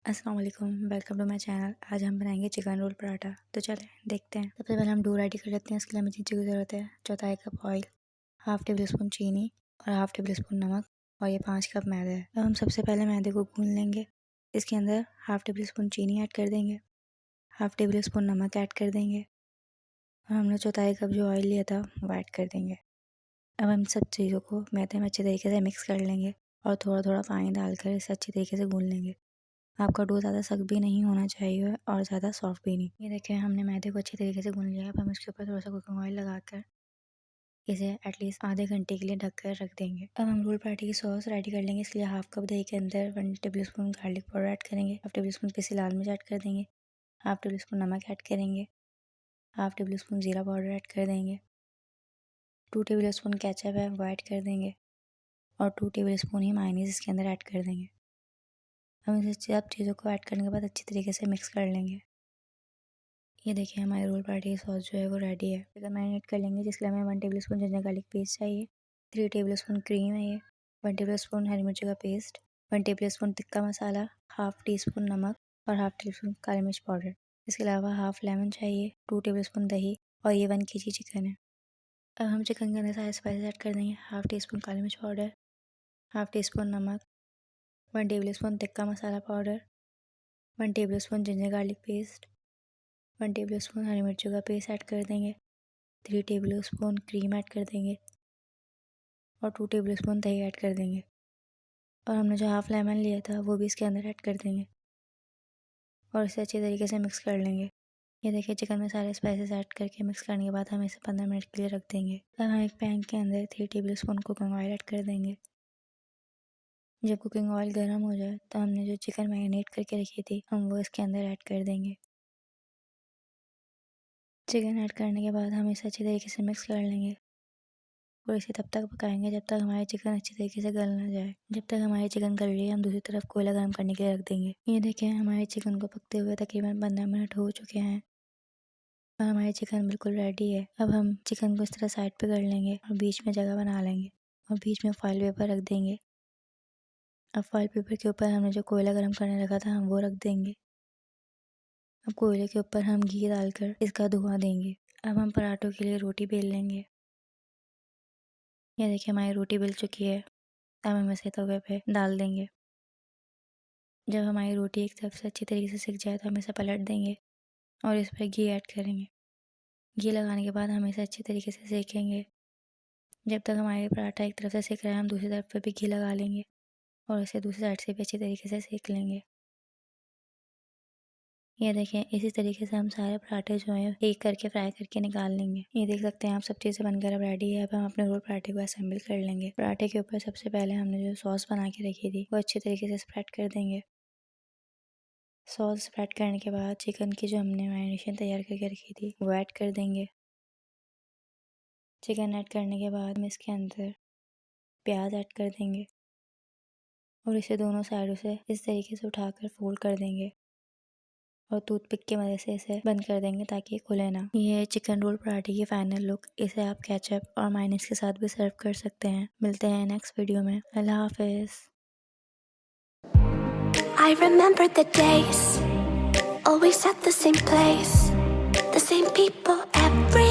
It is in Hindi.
अस्सलाम वालेकुम, वेलकम टू माय चैनल। आज हम बनाएंगे चिकन रोल पराठा। तो चलें देखते हैं। सबसे पहले हम डो रेडी कर लेते हैं। इसके लिए हमें चीज़ों की ज़रूरत है। चौथाई cup oil, half table spoon चीनी और हाफ़ टेबल स्पून नमक और ये 5 कप मैदा है। अब हम सबसे पहले मैदे को गूंद लेंगे। इसके अंदर हाफ़ टेबल स्पून चीनी ऐड कर देंगे, हाफ़ टेबल स्पून नमक ऐड कर देंगे और हमने चौथाई कप जो ऑयल लिया था वो ऐड कर देंगे। अब हम सब चीज़ों को मैदे में अच्छे तरीके से मिक्स कर लेंगे और थोड़ा थोड़ा पानी डालकर इसे अच्छी तरीके से गूंद लेंगे। आपका डो ज़्यादा सख्त भी नहीं होना चाहिए और ज़्यादा सॉफ्ट भी नहीं। ये देखिए हमने मैदे को अच्छी तरीके से गूंद लिया है। अब हम इसके ऊपर थोड़ा सा कुकिंग ऑयल लगाकर इसे एटलीस्ट आधे घंटे के लिए ढककर रख देंगे। अब हम रोल पराठे की सॉस रेडी कर लेंगे। इसके लिए हाफ़ कप दही के अंदर 1 table spoon garlic powder add करेंगे, हाफ़ टेबल स्पून पिसी लाल मिर्च ऐड कर देंगे, हाफ़ टेबल स्पून नमक ऐड करेंगे, हाफ़ टेबल स्पून ज़ीरा पाउडर ऐड कर देंगे, 2 टेबल स्पून केचप है वो ऐड कर देंगे और 2 टेबल स्पून ही मायोनीज़ इसके अंदर ऐड कर देंगे। हम इसे सब चीज़ों को ऐड करने के बाद अच्छी तरीके से मिक्स कर लेंगे। ये देखिए हमारी रोल पराठे की सॉस जो है वो रेडी है। अगर मैरिनेट कर लेंगे जिसके लिए हमें 1 tablespoon ginger garlic paste चाहिए, 3 टेबल स्पून क्रीम है ये, 1 टेबल स्पून हरी मिर्ची का पेस्ट, 1 टेबल स्पून टिक्का मसाला, हाफ़ टी स्पून नमक और हाफ़ टी स्पून काली मिर्च पाउडर। इसके अलावा हाफ़ लेमन चाहिए, 2 टेबल स्पून दही और ये 1 kg चिकन है। अब हम चिकन के अंदर सारे स्पाइसेस ऐड कर देंगे। हाफ़ टी स्पून काली मिर्च पाउडर, हाफ़ टी स्पून नमक, 1 tablespoon tikka masala powder, 1 tablespoon ginger garlic paste, 1 tablespoon हरी मिर्चों का पेस्ट ऐड कर देंगे, 3 टेबल स्पून क्रीम ऐड कर देंगे और 2 टेबल स्पून दही ऐड कर देंगे और हमने जो हाफ़ लेमन लिया था वो भी इसके अंदर ऐड कर देंगे और इसे अच्छी तरीके से मिक्स कर लेंगे। ये देखिए चिकन में सारे स्पाइसेस ऐड करके मिक्स करने के बाद हम इसे 15 मिनट के लिए रख देंगे। अब हम एक पैन के अंदर 3 table spoon cooking oil add कर देंगे। जब कुकिंग ऑयल गर्म हो जाए तो हमने जो चिकन मैरिनेट करके रखी थी हम वो इसके अंदर ऐड कर देंगे। चिकन ऐड करने के बाद हम इसे अच्छी तरीके से मिक्स कर लेंगे और इसे तब तक पकाएंगे जब तक हमारी चिकन अच्छी तरीके से गल ना जाए। जब तक हमारी चिकन गल रही है हम दूसरी तरफ कोयला गर्म करने के लिए रख देंगे। ये देखें हमारे चिकन को पकते हुए तकरीबन 15 मिनट हो चुके हैं और हमारी चिकन बिल्कुल रेडी है। अब हम चिकन को इस तरह साइड पे कर लेंगे और बीच में जगह बना लेंगे और बीच में फॉइल पेपर रख देंगे। अब फॉइल पेपर के ऊपर हमने जो कोयला गर्म करने रखा था हम वो रख देंगे। अब कोयले के ऊपर हम घी डालकर इसका धुआं देंगे। अब हम पराठों के लिए रोटी बेल लेंगे। ये देखिए हमारी रोटी बेल चुकी है। अब हम इसे तवे पे डाल देंगे। जब हमारी रोटी एक तरफ से अच्छी तरीके से सिक जाए तो हम इसे पलट देंगे और इस पर घी ऐड करेंगे। घी लगाने के बाद हम इसे अच्छी तरीके से सेकेंगे। जब तक हमारे पराठा एक तरफ से सिक रहा है हम दूसरी तरफ पे भी घी लगा लेंगे और इसे दूसरी साइड से भी अच्छी तरीके से सेक लेंगे। ये देखें इसी तरीके से हम सारे पराठे जो हैं एक करके फ्राई करके निकाल लेंगे। ये देख सकते हैं आप सब चीज़ें बनकर अब रेडी है। अब हम अपने रोल पराठे को असेंबल कर लेंगे। पराठे के ऊपर सबसे पहले हमने जो सॉस बना के रखी थी वो अच्छी तरीके से स्प्रेड कर देंगे। सॉस स्प्रेड करने के बाद चिकन की जो हमने मैरिनेशन तैयार करके रखी थी वो ऐड कर देंगे। चिकन ऐड करने के बाद हम इसके अंदर प्याज ऐड कर देंगे और इसे दोनों साइडों से इस तरीके से उठाकर फोल्ड कर देंगे और टूथपिक की मदद से इसे बंद कर देंगे ताकि खुले ना। ये है चिकन रोल पराठे की फाइनल लुक। इसे आप केचप और मायोनीज के साथ भी सर्व कर सकते हैं। मिलते हैं नेक्स्ट वीडियो में। अल्लाह हाफिज़। I remember the days, always at the same place, the same people every